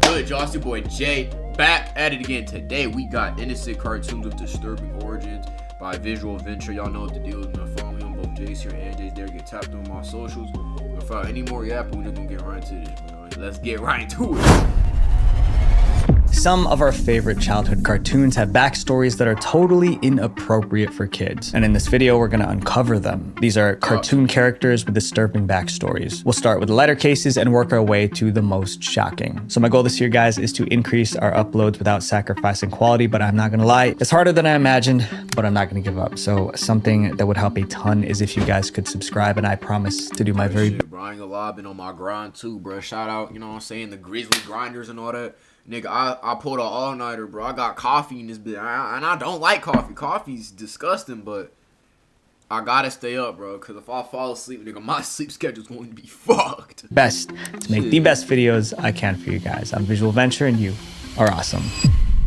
good, y'all? It's your boy Jay, back at it again. Today we got innocent cartoons with disturbing origins by Visual Venture. Y'all know what the deal is. Follow me on both Jays here and Jays there. Get tapped on my socials. Without any more yapping, we're just gonna get right into this, man. Let's get right into it. Some of our favorite childhood cartoons have backstories that are totally inappropriate for kids. And in this video, we're gonna uncover them. These are cartoon characters with disturbing backstories. We'll start with letter cases and work our way to the most shocking. So my goal this year, guys, is to increase our uploads without sacrificing quality, but I'm not gonna lie, it's harder than I imagined, but I'm not gonna give up. So something that would help a ton is if you guys could subscribe, and I promise to do my very best. Bro, I ain't gonna lie, I've been on my grind too, bro. Shout out, you know what I'm saying, the Grizzly Grinders and all that. Nigga, I pulled an all-nighter, bro. I got coffee in this bitch. And I don't like coffee. Coffee's disgusting, but I gotta stay up, bro. Because if I fall asleep, nigga, my sleep schedule's going to be fucked. Best to make the best videos I can for you guys. I'm Visual Venture, and you are awesome.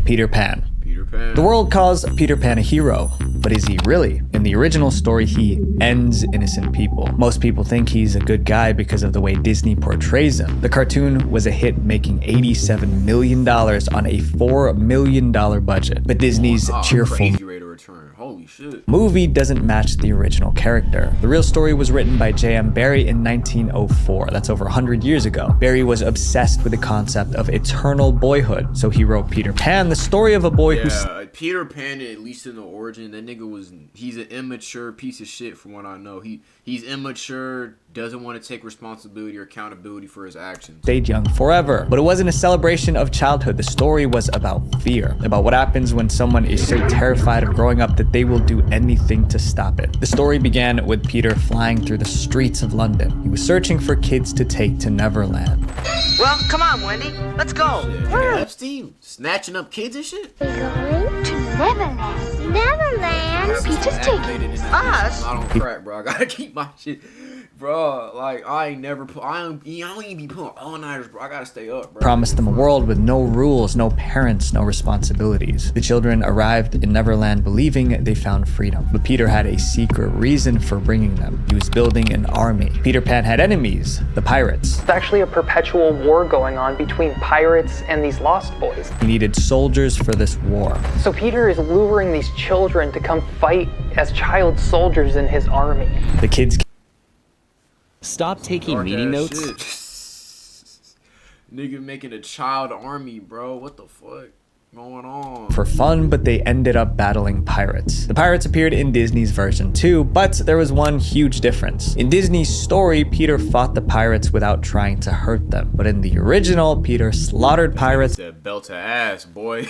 Peter Pan. Peter Pan. The world calls Peter Pan a hero, but is he really? In the original story, he ends innocent people. Most people think he's a good guy because of the way Disney portrays him. The cartoon was a hit, making $87 million on a $4 million budget. But Disney's cheerful crazy rate of return. Holy shit. Movie doesn't match the original character. The real story was written by J.M. Barrie in 1904. That's over 100 years ago. Barrie was obsessed with the concept of eternal boyhood, so he wrote Peter Pan, the story of a boy who's... Peter Pan, at least in the origin, that nigga he's an immature piece of shit from what I know. He's immature, doesn't want to take responsibility or accountability for his actions. Stayed young forever. But it wasn't a celebration of childhood. The story was about fear, about what happens when someone is so terrified of growing up that they will do anything to stop it. The story began with Peter flying through the streets of London. He was searching for kids to take to Neverland. Well, come on, Wendy. Let's go. Yeah, Epstein snatching up kids and shit. We're going to Neverland. Neverland? Peter's taking us. I don't crack, bro. I gotta keep my shit. Bro, like, I don't even be putting all-nighters, bro. I gotta stay up, bro. Promised them a world with no rules, no parents, no responsibilities. The children arrived in Neverland believing they found freedom. But Peter had a secret reason for bringing them. He was building an army. Peter Pan had enemies, the pirates. It's actually a perpetual war going on between pirates and these lost boys. He needed soldiers for this war. So Peter is luring these children to come fight as child soldiers in his army. The kids Stop taking meeting notes. Nigga making a child army, bro. What the fuck going on? for fun, but they ended up battling pirates. The pirates appeared in Disney's version too, but there was one huge difference. In Disney's story, Peter fought the pirates without trying to hurt them. But in the original, Peter slaughtered pirates That belt to ass, boy.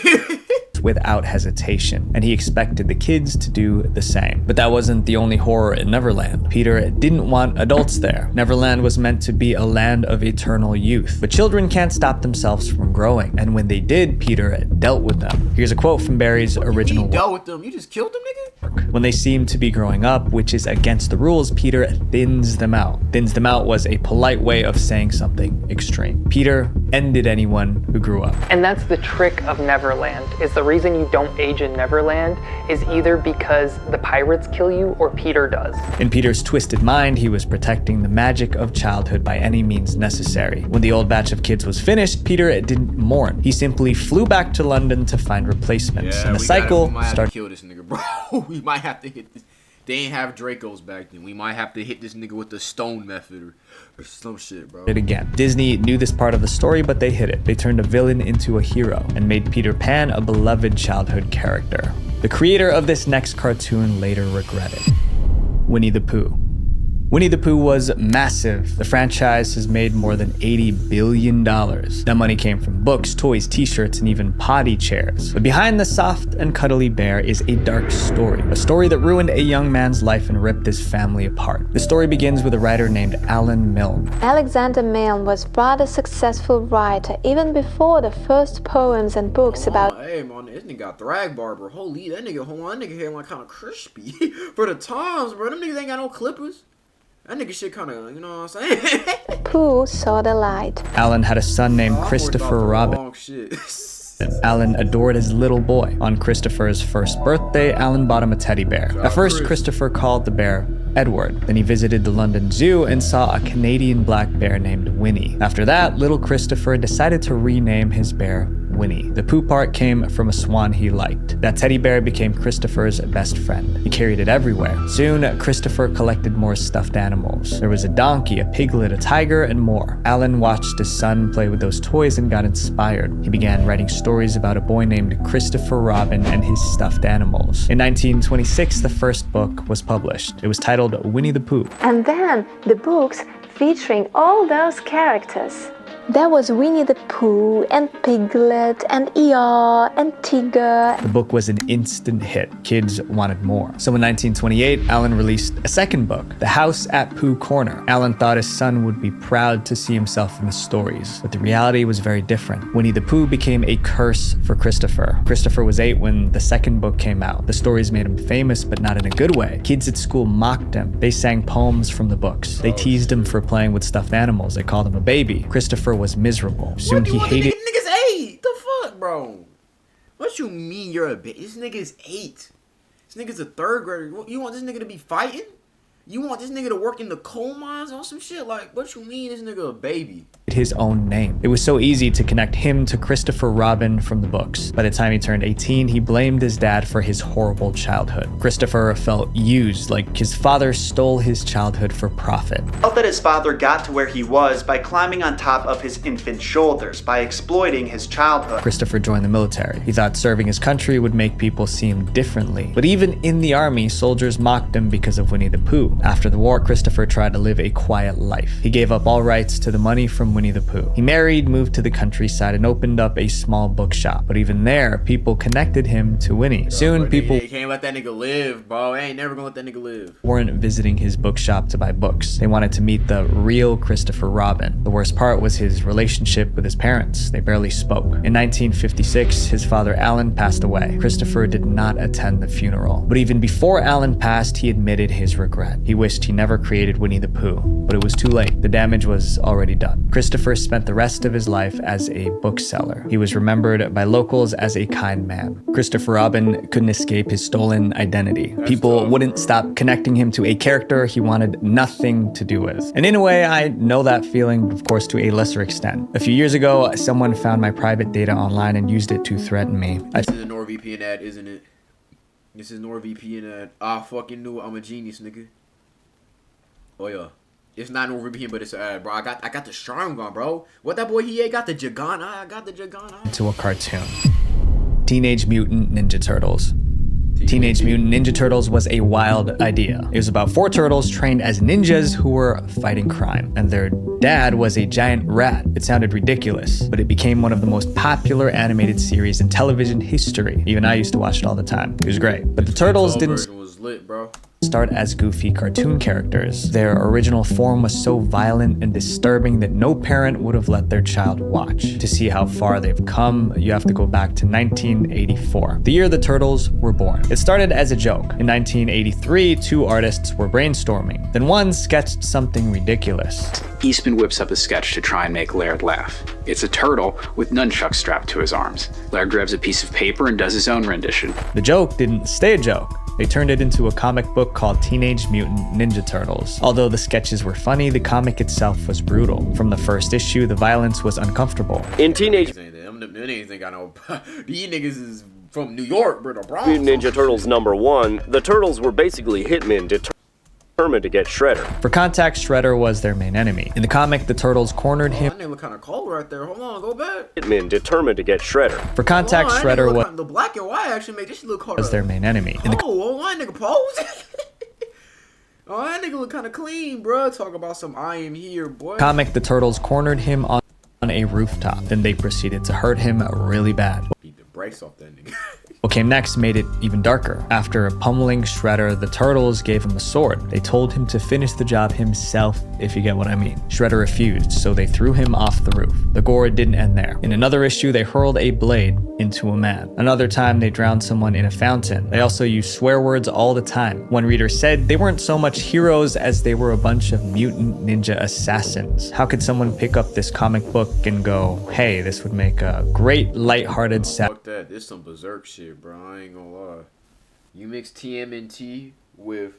without hesitation, and he expected the kids to do the same. But that wasn't the only horror in Neverland. Peter didn't want adults there. Neverland was meant to be a land of eternal youth, but children can't stop themselves from growing, and when they did, Peter dealt with them. Here's a quote from Barry's original work. Dealt with them? You just killed them, nigga? When they seem to be growing up, which is against the rules, Peter thins them out. Thins them out was a polite way of saying something extreme. Peter ended anyone who grew up. And that's the trick of Neverland, is the reason you don't age in Neverland is either because the pirates kill you or Peter does. In Peter's twisted mind, he was protecting the magic of childhood by any means necessary. When the old batch of kids was finished, Peter didn't mourn. He simply flew back to London to find replacements. Yeah, and the cycle we might have started. to kill this nigga, bro. We might have to hit this. They ain't have Dracos back then. We might have to hit this nigga with the stone method or some shit, bro. Again. Disney knew this part of the story, but they hid it. They turned a villain into a hero and made Peter Pan a beloved childhood character. The creator of this next cartoon later regretted. Winnie the Pooh. Winnie the Pooh was massive. The franchise has made more than $80 billion. That money came from books, toys, t-shirts, and even potty chairs. But behind the soft and cuddly bear is a dark story. A story that ruined a young man's life and ripped his family apart. The story begins with a writer named Alan Milne. Alexander Milne was rather successful writer even before the first poems and books about... Hey, man, this nigga got Thrag Barber. Holy, that nigga, hold on, that nigga hair like kind of crispy. For the times, bro, them niggas ain't got no clippers. That nigga shit kind of, you know what I'm saying? Pooh saw the light. Alan had a son named Christopher Robin. Shit. Alan adored his little boy. On Christopher's first birthday, Alan bought him a teddy bear. At first, Christopher called the bear Edward. Then he visited the London Zoo and saw a Canadian black bear named Winnie. After that, little Christopher decided to rename his bear Winnie. The Pooh part came from a swan he liked. That teddy bear became Christopher's best friend. He carried it everywhere. Soon, Christopher collected more stuffed animals. There was a donkey, a piglet, a tiger, and more. Alan watched his son play with those toys and got inspired. He began writing stories about a boy named Christopher Robin and his stuffed animals. In 1926, the first book was published. It was titled Winnie the Pooh. And then the books featuring all those characters. There was Winnie the Pooh and Piglet and Eeyore and Tigger. The book was an instant hit. Kids wanted more. So in 1928, Alan released a second book, The House at Pooh Corner. Alan thought his son would be proud to see himself in the stories, but the reality was very different. Winnie the Pooh became a curse for Christopher. Christopher was 8 when the second book came out. The stories made him famous, but not in a good way. Kids at school mocked him. They sang poems from the books. They teased him for playing with stuffed animals. They called him a baby. Christopher was miserable. Soon he hated. Nigga's 8. The fuck, bro? What you mean you're a bitch? This nigga's 8. This nigga's a 3rd grader. You want this nigga to be fighting? You want this nigga to work in the coal mines or some shit? Like, what you mean this nigga a baby? His own name. It was so easy to connect him to Christopher Robin from the books. By the time he turned 18, he blamed his dad for his horrible childhood. Christopher felt used, like his father stole his childhood for profit. He felt that his father got to where he was by climbing on top of his infant shoulders, by exploiting his childhood. Christopher joined the military. He thought serving his country would make people see him differently. But even in the army, soldiers mocked him because of Winnie the Pooh. After the war, Christopher tried to live a quiet life. He gave up all rights to the money from Winnie the Pooh. He married, moved to the countryside, and opened up a small bookshop. But even there, people connected him to Winnie. Soon, people can't let that nigga live, bro. They ain't never gonna let that nigga live. Weren't visiting his bookshop to buy books. They wanted to meet the real Christopher Robin. The worst part was his relationship with his parents. They barely spoke. In 1956, his father Alan passed away. Christopher did not attend the funeral. But even before Alan passed, he admitted his regret. He wished he never created Winnie the Pooh, but it was too late. The damage was already done. Christopher spent the rest of his life as a bookseller. He was remembered by locals as a kind man. Christopher Robin couldn't escape his stolen identity. People wouldn't stop connecting him to a character he wanted nothing to do with. And in a way, I know that feeling, of course, to a lesser extent. A few years ago, someone found my private data online and used it to threaten me. This is a NordVPN ad, isn't it? This is NordVPN ad. I fucking knew it. I'm a genius, nigga. Oh yeah, it's not NordVPN, but it's an ad, bro. I got the charm gun, bro. What that boy he got the Jagan? I got the Jagan. To a cartoon. Teenage Mutant Ninja Turtles. Teenage Mutant Ninja Turtles was a wild idea. It was about 4 turtles trained as ninjas who were fighting crime, and their dad was a giant rat. It sounded ridiculous, but it became one of the most popular animated series in television history. Even I used to watch it all the time. It was great. But the turtles didn't lit, bro. Start as goofy cartoon characters. Their original form was so violent and disturbing that no parent would have let their child watch. To see how far they've come, you have to go back to 1984, the year the Turtles were born. It started as a joke. In 1983, 2 artists were brainstorming. Then one sketched something ridiculous. Eastman whips up a sketch to try and make Laird laugh. It's a turtle with nunchucks strapped to his arms. Laird grabs a piece of paper and does his own rendition. The joke didn't stay a joke. They turned it into a comic book called Teenage Mutant Ninja Turtles. Although the sketches were funny, the comic itself was brutal. From the first issue, the violence was uncomfortable. In Teenage These niggas is from New York, bro. Mutant Ninja Turtles #1, the turtles were basically hitmen determined to get Shredder. For context, Shredder was their main enemy. In the comic, the Turtles cornered him. That nigga look kind of cold right there. Hold on, go back. Hitmen determined to get Shredder. For context, Shredder was the black and white actually make this shit look harder. Was their main enemy. Oh, that nigga pose. Oh, that nigga look kind of clean, bro. Talk about some I am here, boy. Comic, the Turtles cornered him on a rooftop. Then they proceeded to hurt him really bad. Beat the brakes off that nigga. What came next made it even darker. After pummeling Shredder, the Turtles gave him a sword. They told him to finish the job himself, if you get what I mean. Shredder refused, so they threw him off the roof. The gore didn't end there. In another issue, they hurled a blade into a man. Another time, they drowned someone in a fountain. They also used swear words all the time. One reader said they weren't so much heroes as they were a bunch of mutant ninja assassins. How could someone pick up this comic book and go, hey, this would make a great lighthearted Fuck that, this some berserk shit, bro. I ain't gonna lie. You mix TMNT with...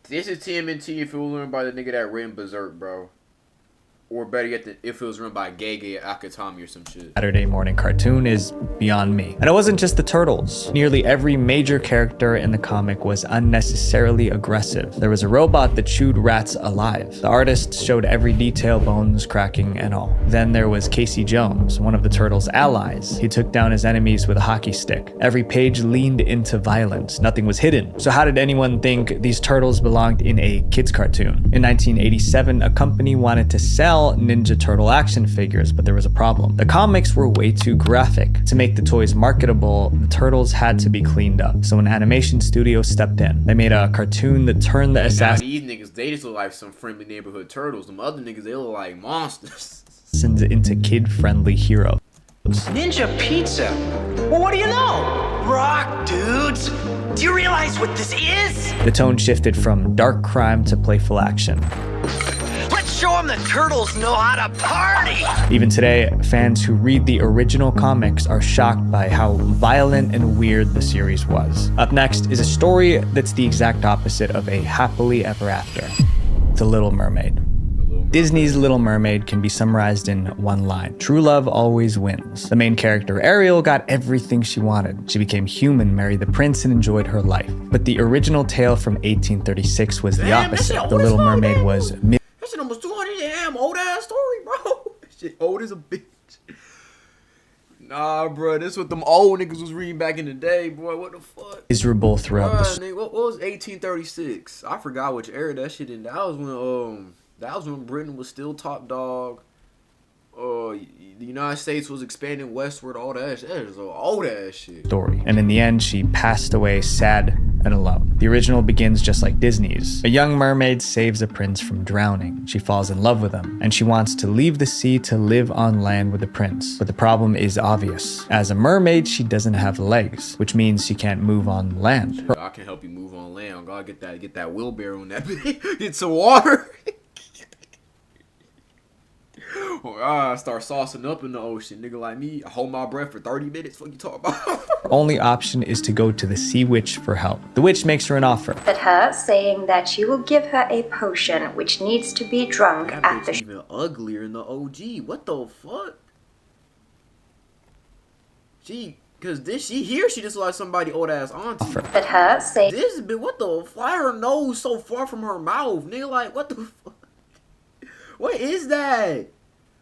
This is TMNT if it was written by the nigga that ran Berserk, bro. Or better yet, if it was run by Gege Akutami or some shit. Saturday morning cartoon is beyond me. And it wasn't just the Turtles. Nearly every major character in the comic was unnecessarily aggressive. There was a robot that chewed rats alive. The artist showed every detail, bones cracking and all. Then there was Casey Jones, one of the Turtles' allies. He took down his enemies with a hockey stick. Every page leaned into violence. Nothing was hidden. So how did anyone think these Turtles belonged in a kids cartoon? In 1987, a company wanted to sell Ninja Turtle action figures, but there was a problem. The comics were way too graphic. To make the toys marketable, the Turtles had to be cleaned up. So an animation studio stepped in. They made a cartoon that turned the assassins These niggas, they just look like some friendly neighborhood turtles. Them other niggas, they look like monsters. into kid-friendly heroes. Ninja pizza? Well, what do you know? Rock, dudes. Do you realize what this is? The tone shifted from dark crime to playful action. Let's show them the turtles know how to party. Even today, fans who read the original comics are shocked by how violent and weird the series was. Up next is a story that's the exact opposite of a happily ever after. The Little Mermaid. Disney's Little Mermaid can be summarized in one line. True love always wins. The main character, Ariel, got everything she wanted. She became human, married the prince, and enjoyed her life. But the original tale from 1836 was the opposite. The Little Mermaid was... That shit almost 200 damn old ass story, bro. That shit old as a bitch. Nah, bro, this what them old niggas was reading back in the day, boy. What the fuck? Miserable throughout the nigga, what was 1836? I forgot which era that shit in. That was when Britain was still top dog. The United States was expanding westward. All that shit. That is an old ass shit. Story. And in the end, she passed away sad and alone. The original begins just like Disney's. A young mermaid saves a prince from drowning. She falls in love with him, and she wants to leave the sea to live on land with the prince. But the problem is obvious. As a mermaid, she doesn't have legs, which means she can't move on land. I can help you move on land. I'm gonna get that wheelbarrow in that bitch. Get some water. I start saucing up in the ocean. Nigga like me, I hold my breath for 30 minutes. What you talk about? Her only option is to go to the sea witch for help. The witch makes her an offer. At her, saying that she will give her a potion which needs to be drunk that at the... even uglier in the OG. What the fuck? She just like somebody old ass auntie. At her, saying... This bitch, what the fuck? Why her nose so far from her mouth? Nigga, like, what the fuck? What is that?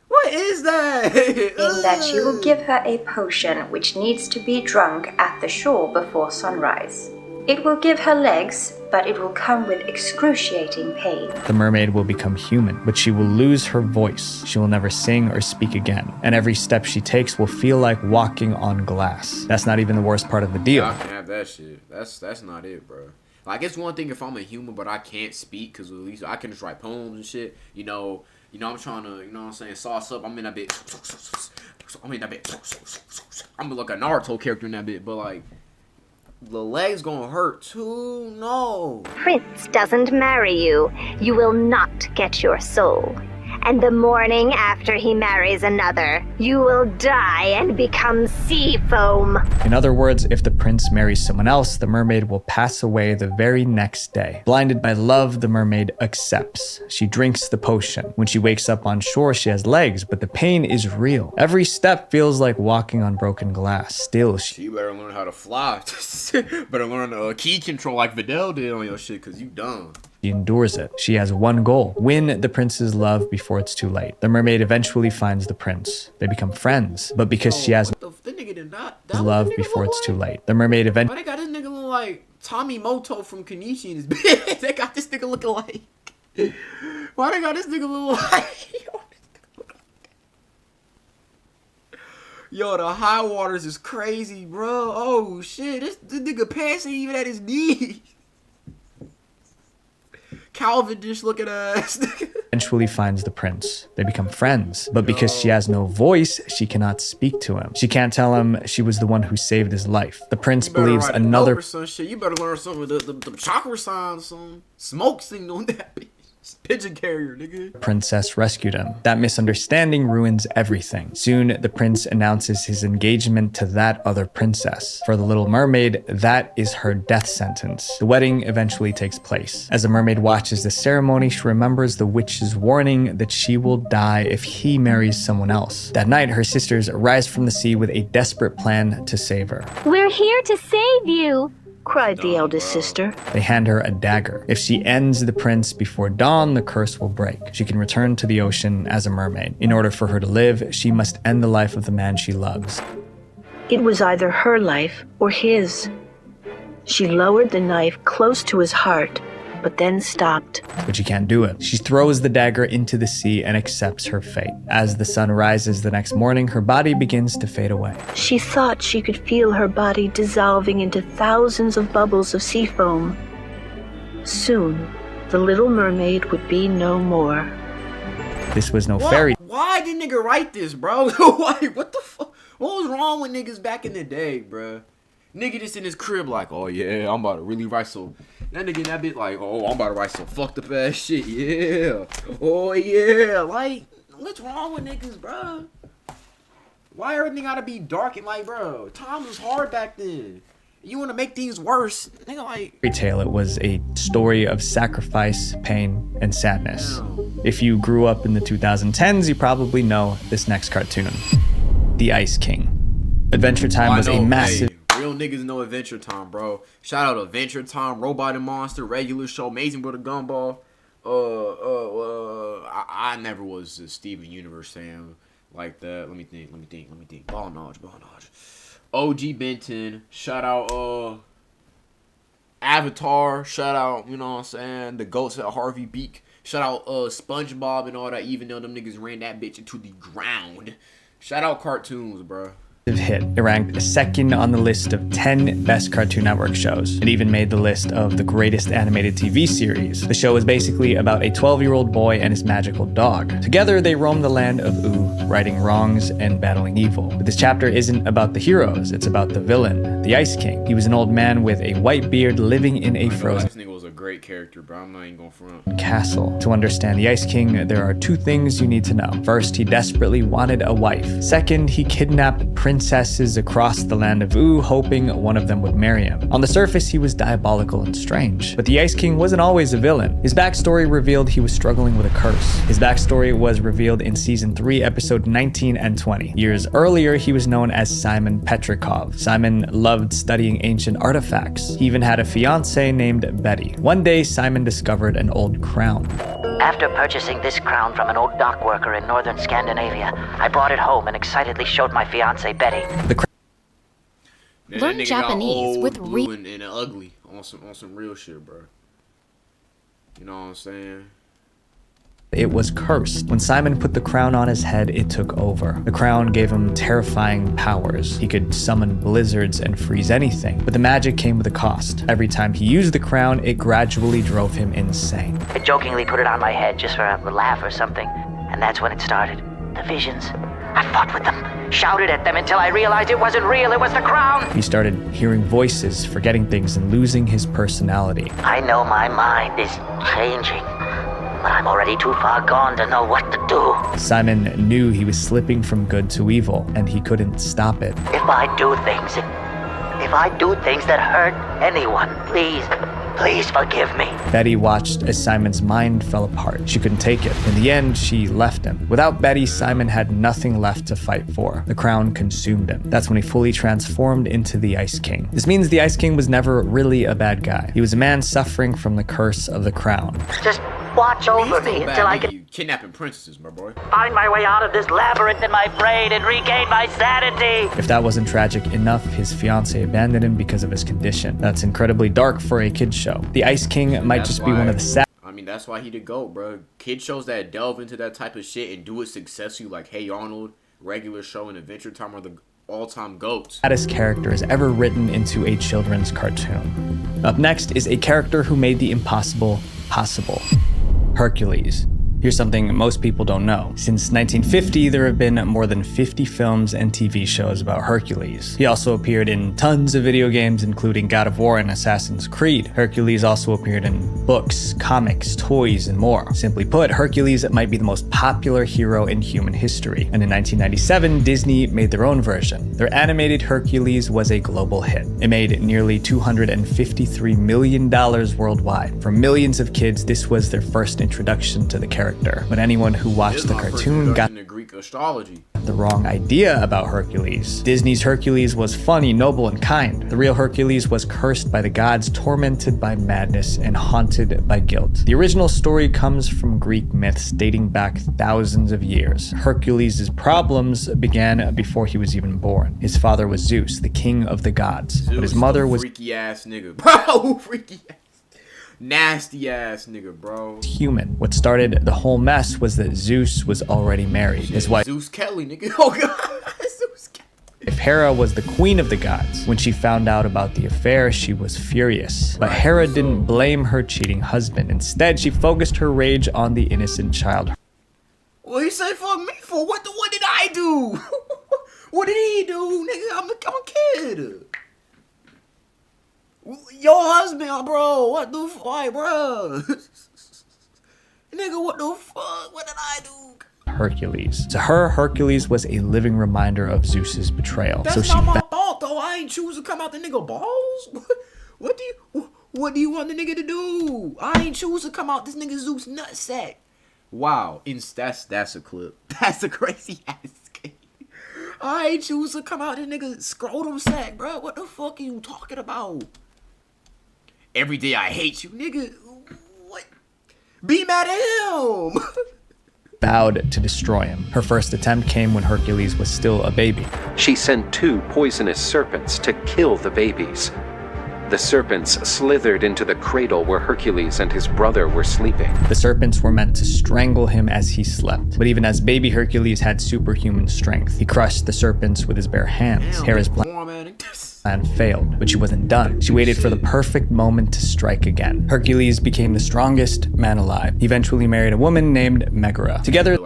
What is that? In that she will give her a potion which needs to be drunk at the shore before sunrise. It will give her legs, but it will come with excruciating pain. The mermaid will become human, but she will lose her voice. She will never sing or speak again. And every step she takes will feel like walking on glass. That's not even the worst part of the deal. I can have that shit. That's not it, bro. Like, it's one thing if I'm a human, but I can't speak, because at least I can just write poems and shit. You know, I'm trying to, you know what I'm saying, sauce up. I'm in that bit. I'm like a Naruto character in that bit, but like, the leg's gonna hurt too. No. Prince doesn't marry you, you will not get your soul. And the morning after he marries another, you will die and become sea foam. In other words, if the prince marries someone else, the mermaid will pass away the very next day. Blinded by love, the mermaid accepts. She drinks the potion. When she wakes up on shore, she has legs, but the pain is real. Every step feels like walking on broken glass. Still, she better learn how to fly. Better learn key control like Vidal did on your shit, because you dumb. She endures it. She has one goal: win the prince's love before it's too late. The mermaid eventually finds the prince. They become friends, but because she has love before it's too late, the mermaid eventually... Why they got this nigga look like Tommy Moto from Kenichi in his bed? They got this nigga looking like... Why they got this nigga look like... Yo, the high waters is crazy, bro. Oh shit, this nigga pants ain't even at his knees. Calvin dish looking ass. Eventually finds the prince. They become friends, but because she has no voice, she cannot speak to him. She can't tell him she was the one who saved his life. The prince believes another. Some shit. You better learn some of the chakra signs, some smoke signal on that bitch. Pigeon carrier, nigga. Princess rescued him. That misunderstanding ruins everything. Soon, the prince announces his engagement to that other princess. For the Little Mermaid, that is her death sentence. The wedding eventually takes place. As the mermaid watches the ceremony, she remembers the witch's warning that she will die if he marries someone else. That night, her sisters rise from the sea with a desperate plan to save her. We're here to save you, cried the eldest sister. They hand her a dagger. If she ends the prince before dawn, the curse will break. She can return to the ocean as a mermaid. In order for her to live, she must end the life of the man she loves. It was either her life or his. She lowered the knife close to his heart, but then stopped. But she can't do it. She throws the dagger into the sea and accepts her fate. As the sun rises the next morning, her body begins to fade away. She thought she could feel her body dissolving into thousands of bubbles of sea foam. Soon, the Little Mermaid would be no more. This was no fairy. Why did nigga write this, bro? Like, what the fuck? What was wrong with niggas back in the day, bro? Nigga just in his crib like, oh yeah, I'm about to really write some. That nigga in that bit like, oh, I'm about to write some fucked up ass shit, yeah. Oh yeah, like, what's wrong with niggas, bro? Why everything gotta be dark and like, bro? Times was hard back then. You want to make things worse, nigga? Like, Fairy tale. It was a story of sacrifice, pain, and sadness. If you grew up in the 2010s, you probably know this next cartoon, The Ice King. Adventure Time was a massive. Real niggas know Adventure Time, bro. Shout out to Adventure Time, Robot and Monster, Regular Show, Amazing Brother Gumball. I never was a Steven Universe fan like that. Let me think. Ball knowledge. OG Benton. Shout out Avatar. Shout out, you know what I'm saying, the goats at Harvey Beak. Shout out SpongeBob and all that, even though them niggas ran that bitch into the ground. Shout out cartoons, bro. Hit. It ranked second on the list of 10 best Cartoon Network shows. It even made the list of the greatest animated TV series. The show is basically about a 12-year-old boy and his magical dog. Together, they roam the land of Ooo, righting wrongs and battling evil. But this chapter isn't about the heroes, it's about the villain, the Ice King. He was an old man with a white beard living in a frozen... This nigga was a great character, bro. I'm not even going front. Castle. To understand the Ice King, there are two things you need to know. First, he desperately wanted a wife. Second, he kidnapped princesses across the land of Ooo, hoping one of them would marry him. On the surface, he was diabolical and strange, but the Ice King wasn't always a villain. His backstory revealed he was struggling with a curse. His backstory was revealed in season 3, episode 19 and 20. Years earlier, he was known as Simon Petrikov. Simon loved studying ancient artifacts. He even had a fiancée named Betty. One day, Simon discovered an old crown. After purchasing this crown from an old dock worker in northern Scandinavia, I brought it home and excitedly showed my fiancée Betty. Learn Japanese with real and ugly on some real shit, bro. You know what I'm saying? It was cursed. When Simon put the crown on his head, it took over. The crown gave him terrifying powers. He could summon blizzards and freeze anything, but the magic came with a cost. Every time he used the crown, it gradually drove him insane. I jokingly put it on my head just for a laugh or something, and that's when it started. The visions. I fought with them, shouted at them until I realized it wasn't real, it was the crown! He started hearing voices, forgetting things, and losing his personality. I know my mind is changing, but I'm already too far gone to know what to do. Simon knew he was slipping from good to evil, and he couldn't stop it. If I do things that hurt anyone, please forgive me. Betty watched as Simon's mind fell apart. She couldn't take it. In the end, she left him. Without Betty, Simon had nothing left to fight for. The crown consumed him. That's when he fully transformed into the Ice King. This means the Ice King was never really a bad guy. He was a man suffering from the curse of the crown. Just watch over me until I can kidnapping princesses, my boy. Find my way out of this labyrinth in my brain and regain my sanity. If that wasn't tragic enough, his fiancée abandoned him because of his condition. That's incredibly dark for a kid's show. The Ice King might just be one of the sad. I mean, that's why he the GOAT, bro. Kid shows that delve into that type of shit and do it successfully, like Hey Arnold, regular show and Adventure Time are the all-time GOATs. Saddest characters ever written into a children's cartoon. Up next is a character who made the impossible possible. Hercules. Here's something most people don't know. Since 1950, there have been more than 50 films and TV shows about Hercules. He also appeared in tons of video games, including God of War and Assassin's Creed. Hercules also appeared in books, comics, toys, and more. Simply put, Hercules might be the most popular hero in human history. And in 1997, Disney made their own version. Their animated Hercules was a global hit. It made nearly $253 million worldwide. For millions of kids, this was their first introduction to the character. But anyone who watched the cartoon got Greek astrology. The wrong idea about Hercules. Disney's Hercules was funny, noble, and kind. The real Hercules was cursed by the gods, tormented by madness, and haunted by guilt. The original story comes from Greek myths dating back thousands of years. Hercules' problems began before he was even born. His father was Zeus, the king of the gods, but his mother was freaky ass nigga, bro. Freaky ass. Nasty ass nigga, bro. Human. What started the whole mess was that Zeus was already married. His wife Zeus Kelly, nigga. Oh god. Zeus Kelly. If Hera was the queen of the gods. When she found out about the affair, she was furious. But Hera didn't blame her cheating husband. Instead, she focused her rage on the innocent child. Well, he said fuck me for what did I do? What did he do, nigga? I'm a kid. Your husband, bro. What the fuck, bro? Nigga, what the fuck? What did I do? Hercules. To her, Hercules was a living reminder of Zeus's betrayal. That's not my fault, though. I ain't choose to come out the nigga balls. What do you want the nigga to do? I ain't choose to come out this nigga Zeus nutsack. Wow, that's a clip. That's a crazy ass game. I ain't choose to come out this nigga scrotum sack, bro. What the fuck are you talking about? Every day I hate you, nigga. What? Be mad at him. Vowed to destroy him. Her first attempt came when Hercules was still a baby. She sent 2 poisonous serpents to kill the babies. The serpents slithered into the cradle where Hercules and his brother were sleeping. The serpents were meant to strangle him as he slept. But even as baby Hercules had superhuman strength. He crushed the serpents with his bare hands. Hera's plan failed, but she wasn't done. She waited for the perfect moment to strike again. Hercules became the strongest man alive. He eventually married a woman named Megara. Together,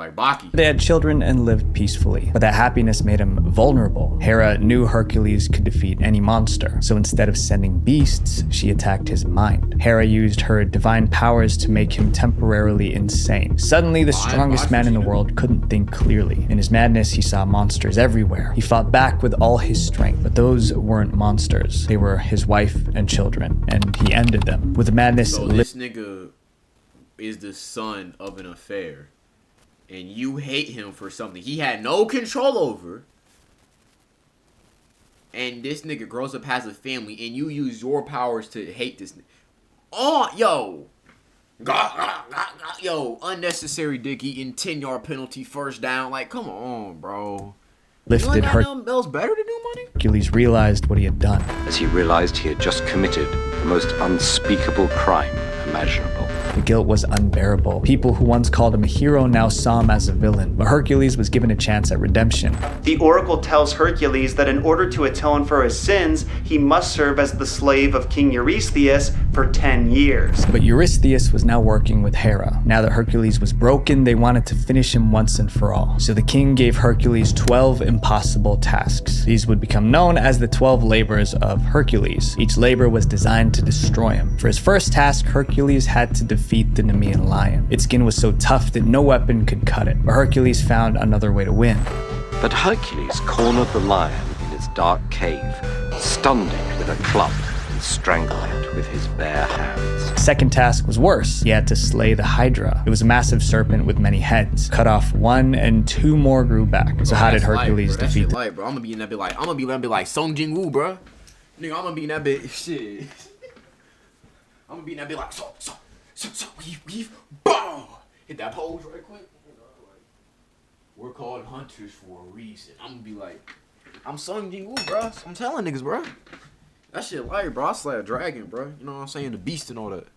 they had children and lived peacefully. But that happiness made him vulnerable. Hera knew Hercules could defeat any monster, so instead of sending beasts, she attacked his mind. Hera used her divine powers to make him temporarily insane. Suddenly, the strongest man in the world couldn't think clearly. In his madness, he saw monsters everywhere. He fought back with all his strength, but those weren't monsters. They were his wife and children, and he ended them. With the madness... So this nigga is the son of an affair, and you hate him for something he had no control over, and this nigga grows up, has a family, and you use your powers to hate this nigga. Oh, yo. Yo, unnecessary dick eating, 10-yard penalty, first down. Like, come on, bro. Lifted else better to do, money? Hercules realized what he had done. As he realized he had just committed the most unspeakable crime imaginable. The guilt was unbearable. People who once called him a hero now saw him as a villain, but Hercules was given a chance at redemption. The oracle tells Hercules that in order to atone for his sins, he must serve as the slave of King Eurystheus for 10 years. But Eurystheus was now working with Hera. Now that Hercules was broken, they wanted to finish him once and for all. So the king gave Hercules 12 impossible tasks. These would become known as the 12 labors of Hercules. Each labor was designed to destroy him. For his first task, Hercules had to defeat the Nemean lion. Its skin was so tough that no weapon could cut it. But Hercules found another way to win. But Hercules cornered the lion in its dark cave, stunned it with a club, and strangled it with his bare hands. The second task was worse. He had to slay the Hydra. It was a massive serpent with many heads. Cut off one and 2 more grew back. So how did Hercules defeat them? Bro, I'm gonna be in that bit like Song Jin-woo, bro. Nigga, I'm gonna be in that bit shit. I'm gonna be in that bit like so weave, boom! Hit that pose right quick. We're called hunters for a reason. I'm gonna be like, I'm Sung Jin-woo, bro. I'm telling niggas, bro. That shit liar, bro. I slay a dragon, bro. You know what I'm saying? The beast and all that.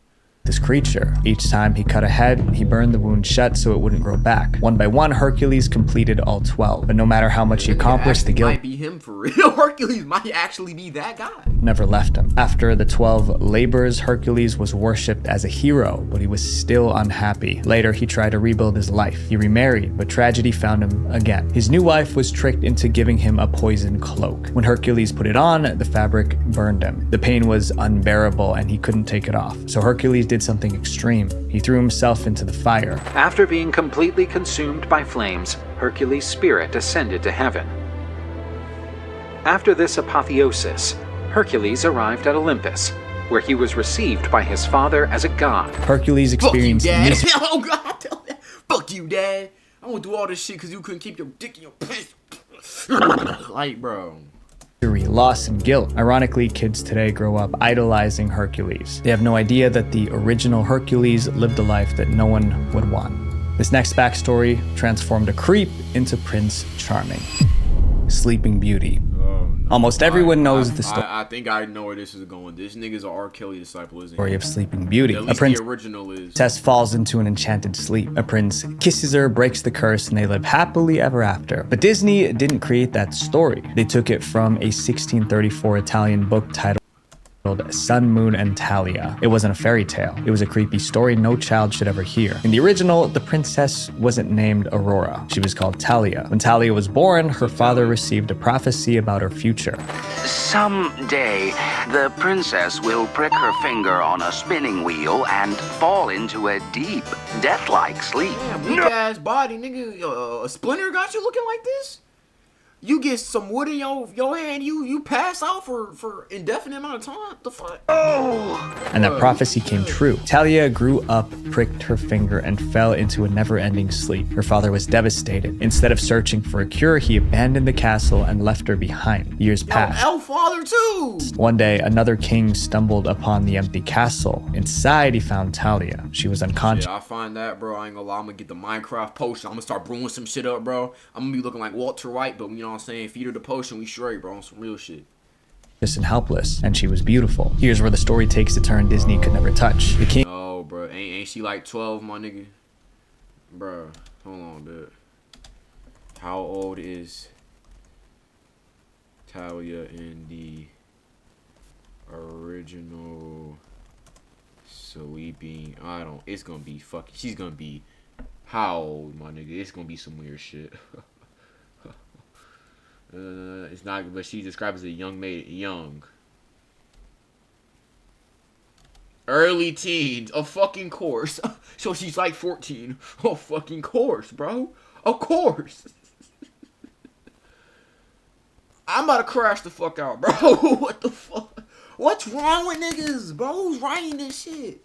this creature. Each time he cut a head, he burned the wound shut so it wouldn't grow back. One by one, Hercules completed all 12. But no matter how much he accomplished, the guilt might be him for real. Hercules might actually be that guy. never left him. After the 12 labors, Hercules was worshipped as a hero, but he was still unhappy. Later, he tried to rebuild his life. He remarried, but tragedy found him again. His new wife was tricked into giving him a poison cloak. When Hercules put it on, the fabric burned him. The pain was unbearable and he couldn't take it off. So Hercules did something extreme. He threw himself into the fire. After being completely consumed by flames, Hercules' spirit ascended to heaven. After this apotheosis, Hercules arrived at Olympus, where he was received by his father as a god. Hercules experienced misery. Oh God, tell that. Fuck you, Dad. I went through all this shit because you couldn't keep your dick in your pants. Like, bro. Loss and guilt. Ironically, kids today grow up idolizing Hercules. They have no idea that the original Hercules lived a life that no one would want. This next backstory transformed a creep into Prince Charming. Sleeping Beauty. Almost everyone knows the story. I think I know where this is going. This nigga's an R. Kelly disciple, isn't he? Story of Sleeping Beauty. At least the original is. Princess falls into an enchanted sleep. A prince kisses her, breaks the curse, and they live happily ever after. But Disney didn't create that story. They took it from a 1634 Italian book titled Sun, Moon, and Talia. It wasn't a fairy tale. It was a creepy story no child should ever hear. In the original, the princess wasn't named Aurora. She was called Talia. When Talia was born, her father received a prophecy about her future. Someday, the princess will prick her finger on a spinning wheel and fall into a deep, death-like sleep. Damn, weak ass body, nigga. A splinter got you looking like this? You get some wood in your hand, you pass out for indefinite amount of time? What the fuck? Oh! And that prophecy came true. Talia grew up, pricked her finger, and fell into a never-ending sleep. Her father was devastated. Instead of searching for a cure, he abandoned the castle and left her behind. Years passed. Elf father too! One day, another king stumbled upon the empty castle. Inside, he found Talia. She was unconscious. Yeah, I find that, bro. I ain't gonna lie. I'm gonna get the Minecraft potion. I'm gonna start brewing some shit up, bro. I'm gonna be looking like Walter White, but you know what I'm saying? Feed her the potion, we straight, bro. On some real shit. And helpless, and she was beautiful. Here's where the story takes a turn Disney could never touch. The king. Oh, bro. Ain't she like 12, my nigga? Bro, hold on, dude. How old is Talia in the original Sleeping? It's gonna be fucking. She's gonna be how old, my nigga? It's gonna be some weird shit. It's not, but she described as a young. Early teens, of fucking course. So she's like 14. Oh, fucking course, bro. Of course. I'm about to crash the fuck out, bro. What the fuck? What's wrong with niggas, bro? Who's writing this shit?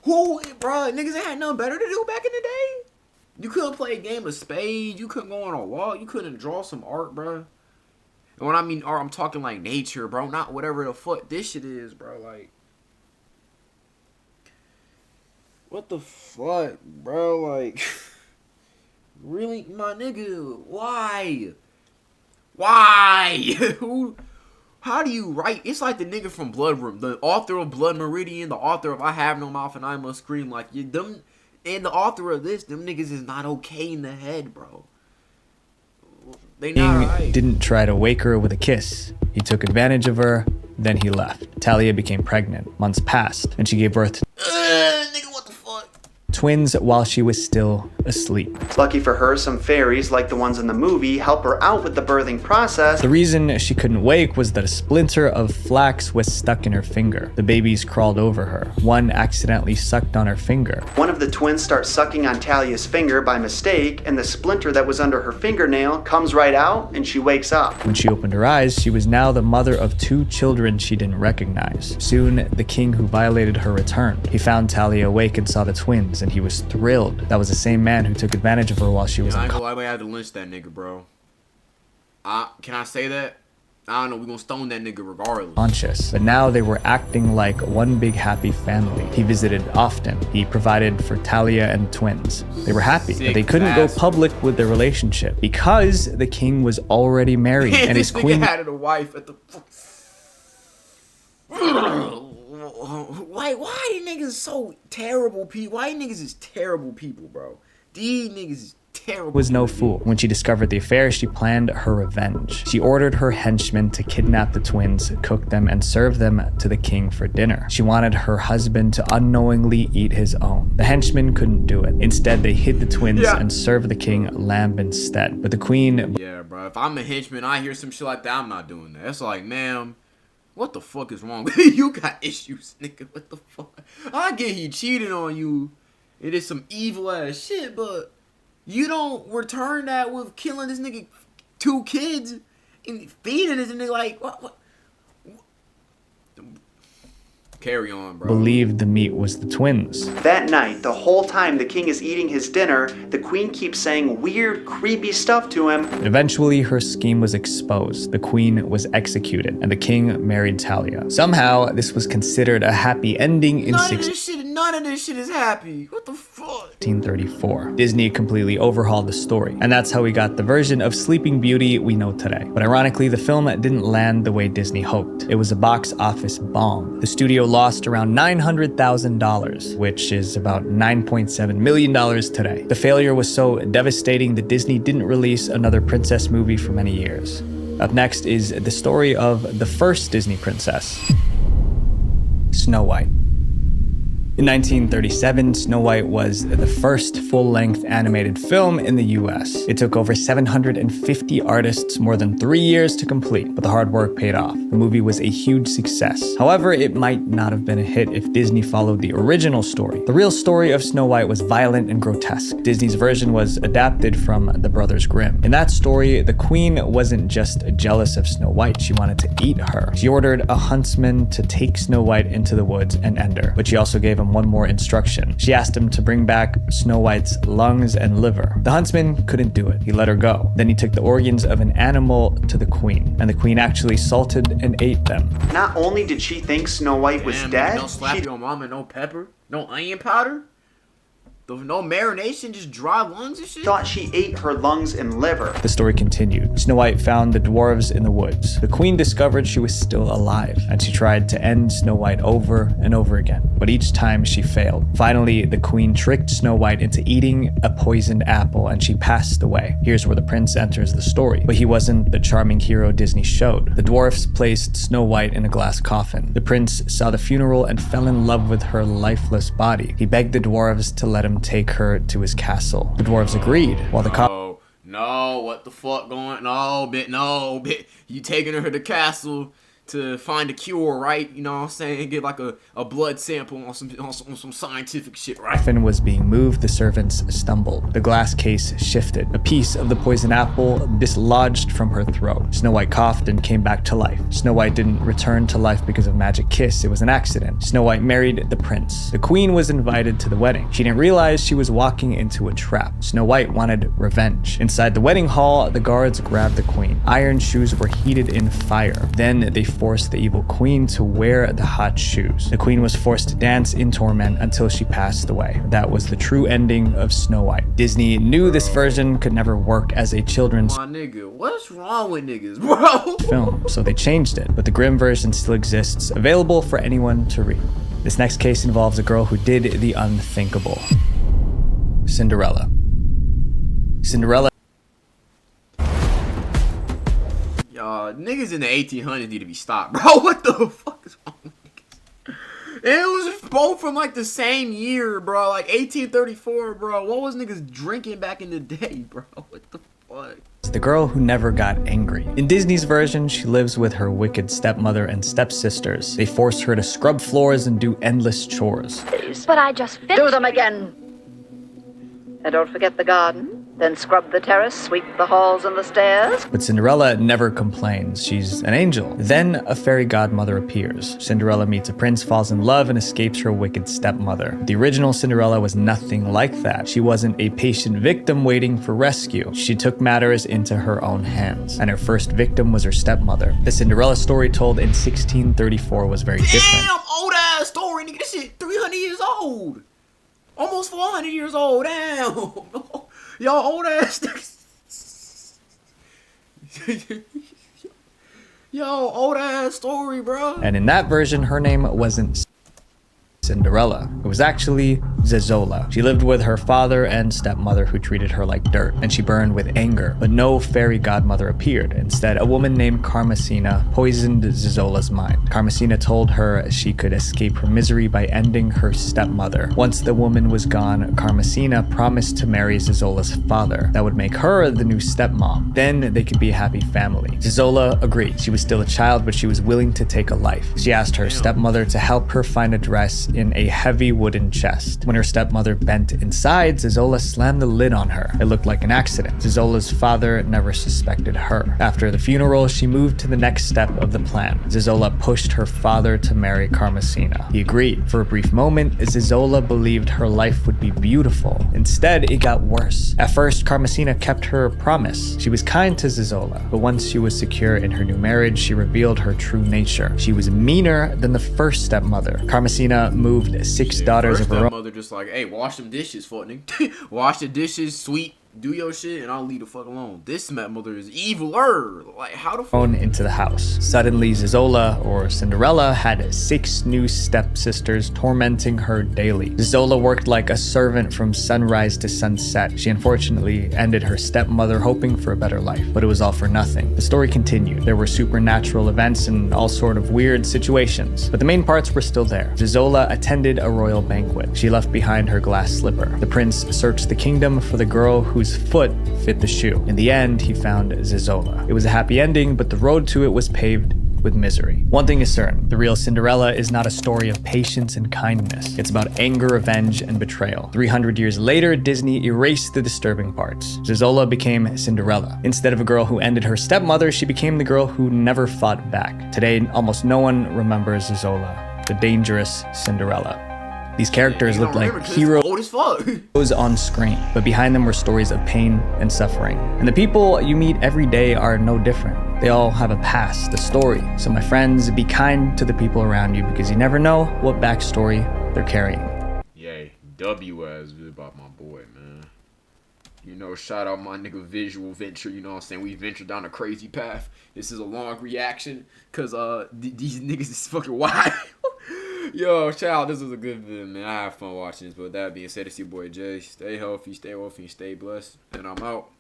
Who, bro? Niggas ain't had nothing better to do back in the day? You couldn't play a game of spades. You couldn't go on a walk. You couldn't draw some art, bro. And when I mean art, I'm talking like nature, bro. Not whatever the fuck this shit is, bro. Like, what the fuck, bro? Like, really, my nigga? Why? Who? How do you write? It's like the nigga from Blood Room, the author of Blood Meridian, the author of I Have No Mouth and I Must Scream. Like, them. And the author of this, them niggas is not okay in the head, bro. They not right. Didn't try to wake her with a kiss. He took advantage of her, then he left. Talia became pregnant. Months passed, and she gave birth to nigga, what the fuck? twins while she was still asleep. Lucky for her, some fairies, like the ones in the movie, help her out with the birthing process. The reason she couldn't wake was that a splinter of flax was stuck in her finger. The babies crawled over her. One accidentally sucked on her finger. One of the twins starts sucking on Talia's finger by mistake, and the splinter that was under her fingernail comes right out, and she wakes up. When she opened her eyes, she was now the mother of 2 children she didn't recognize. Soon, the king who violated her returned. He found Talia awake and saw the twins, and he was thrilled. That was the same man who took advantage of her while she was I ain't gonna lie, I had to lynch that nigga, bro. Can I say that? I don't know, we gonna stone that nigga regardless. Conscious, but now they were acting like one big happy family. He visited often. He provided for Talia and twins. They were happy, but they couldn't go public with their relationship because the king was already married and his queen had a wife at the. why niggas so terrible people? Why niggas is terrible people, bro? These niggas is terrible. Was no fool. When she discovered the affair, she planned her revenge. She ordered her henchmen to kidnap the twins, cook them, and serve them to the king for dinner. She wanted her husband to unknowingly eat his own. The henchmen couldn't do it. Instead, they hid the twins and served the king lamb instead. But the queen... Yeah, bro. If I'm a henchman, I hear some shit like that, I'm not doing that. It's like, ma'am, what the fuck is wrong with you? You got issues, nigga. What the fuck? I get he cheated on you. It is some evil ass shit, but you don't return that with killing this nigga 2 kids and feeding this nigga like what? Carry on, bro. Believed the meat was the twins. That night, the whole time the king is eating his dinner, the queen keeps saying weird, creepy stuff to him. Eventually, her scheme was exposed. The queen was executed, and the king married Talia. Somehow, this was considered a happy ending in None of this shit is happy. What the fuck? 1934. Disney completely overhauled the story, and that's how we got the version of Sleeping Beauty we know today. But ironically, the film didn't land the way Disney hoped. It was a box office bomb. The studio lost around $900,000, which is about $9.7 million today. The failure was so devastating that Disney didn't release another princess movie for many years. Up next is the story of the first Disney princess, Snow White. In 1937, Snow White was the first full-length animated film in the US. It took over 750 artists more than 3 years to complete, but the hard work paid off. The movie was a huge success. However, it might not have been a hit if Disney followed the original story. The real story of Snow White was violent and grotesque. Disney's version was adapted from the Brothers Grimm. In that story, the queen wasn't just jealous of Snow White, she wanted to eat her. She ordered a huntsman to take Snow White into the woods and end her, but she also gave him one more instruction. She asked him to bring back Snow White's lungs and liver. The huntsman couldn't do it. He let her go. Then he took the organs of an animal to the queen, and the queen actually salted and ate them. Not only did she think Snow White was dead, no slap your mama, no pepper, no onion powder, no marination, just dry lungs and shit. Thought she ate her lungs and liver. The story continued. Snow White found the dwarves in the woods. The queen discovered she was still alive, and she tried to end Snow White over and over again, but each time she failed. Finally, the queen tricked Snow White into eating a poisoned apple, and she passed away. Here's where the prince enters the story, but he wasn't the charming hero Disney showed. The dwarfs placed Snow White in a glass coffin. The prince saw the funeral and fell in love with her lifeless body. He begged the dwarves to let him take her to his castle. The dwarves agreed, while the No, what the fuck going? No, bitch. You taking her to the castle to find a cure, right? You know what I'm saying? Get like a blood sample on some scientific shit, right? coffin was being moved, the servants stumbled. The glass case shifted. A piece of the poison apple dislodged from her throat. Snow White coughed and came back to life. Snow White didn't return to life because of magic kiss. It was an accident. Snow White married the prince. The queen was invited to the wedding. She didn't realize she was walking into a trap. Snow White wanted revenge. Inside the wedding hall, the guards grabbed the queen. Iron shoes were heated in fire. Then they forced the evil queen to wear the hot shoes. The queen was forced to dance in torment until she passed away. That was the true ending of Snow White. Disney knew this version could never work as a children's nigga, what's wrong with niggas, bro? film, so they changed it, but the Grimm version still exists, available for anyone to read. This next case involves a girl who did the unthinkable. Cinderella. Niggas in the 1800s need to be stopped, bro. What the fuck is wrong with niggas? And it was both from like the same year, bro. Like 1834, bro. What was niggas drinking back in the day, bro? What the fuck? The girl who never got angry. In Disney's version, she lives with her wicked stepmother and stepsisters. They force her to scrub floors and do endless chores. But I just finished. Do them again. And don't forget the garden. Then scrub the terrace, sweep the halls and the stairs. But Cinderella never complains. She's an angel. Then a fairy godmother appears. Cinderella meets a prince, falls in love, and escapes her wicked stepmother. The original Cinderella was nothing like that. She wasn't a patient victim waiting for rescue. She took matters into her own hands, and her first victim was her stepmother. The Cinderella story told in 1634 was very different. Damn, old ass story, nigga. This shit 300 years old. Almost 400 years old. Damn. Y'all old ass niggas. Yo, old ass story, bro. And in that version, her name wasn't Cinderella. It was actually Zezola. She lived with her father and stepmother who treated her like dirt, and she burned with anger. But no fairy godmother appeared. Instead, a woman named Carmesina poisoned Zezola's mind. Carmesina told her she could escape her misery by ending her stepmother. Once the woman was gone, Carmesina promised to marry Zezola's father. That would make her the new stepmom. Then they could be a happy family. Zezola agreed. She was still a child, but she was willing to take a life. She asked her stepmother to help her find a dress in a heavy wooden chest. When her stepmother bent inside, Zezola slammed the lid on her. It looked like an accident. Zezola's father never suspected her. After the funeral, she moved to the next step of the plan. Zezola pushed her father to marry Carmesina. He agreed. For a brief moment, Zezola believed her life would be beautiful. Instead, it got worse. At first, Carmesina kept her promise. She was kind to Zezola, but once she was secure in her new marriage, she revealed her true nature. She was meaner than the first stepmother. Carmesina moved 6 daughters of her own. Stepmother just like, hey, wash them dishes, fuck nigga. Wash the dishes, sweet. Do your shit and I'll leave the fuck alone. This stepmother is eviler. Like, how the fuck? Into the house. Suddenly, Zezola, or Cinderella, had 6 new stepsisters tormenting her daily. Zezola worked like a servant from sunrise to sunset. She unfortunately ended her stepmother hoping for a better life, but it was all for nothing. The story continued. There were supernatural events and all sort of weird situations, but the main parts were still there. Zezola attended a royal banquet. She left behind her glass slipper. The prince searched the kingdom for the girl whose foot fit the shoe. In the end, he found Zezola. It was a happy ending, but the road to it was paved with misery. One thing is certain, the real Cinderella is not a story of patience and kindness. It's about anger, revenge, and betrayal. 300 years later, Disney erased the disturbing parts. Zezola became Cinderella. Instead of a girl who ended her stepmother, she became the girl who never fought back. Today, almost no one remembers Zezola, the dangerous Cinderella. These characters looked like heroes on screen, but behind them were stories of pain and suffering. And the people you meet every day are no different. They all have a past, a story. So my friends, be kind to the people around you because you never know what backstory they're carrying. Yay, W.S. about my boy, man. You know, shout out my nigga Visual Venture, you know what I'm saying? We ventured down a crazy path. This is a long reaction, cause these niggas is fucking wild. Yo, child, this was a good video, man. I had fun watching this, but with that being said, it's your boy Jay. Stay healthy, stay wealthy, and stay blessed. And I'm out.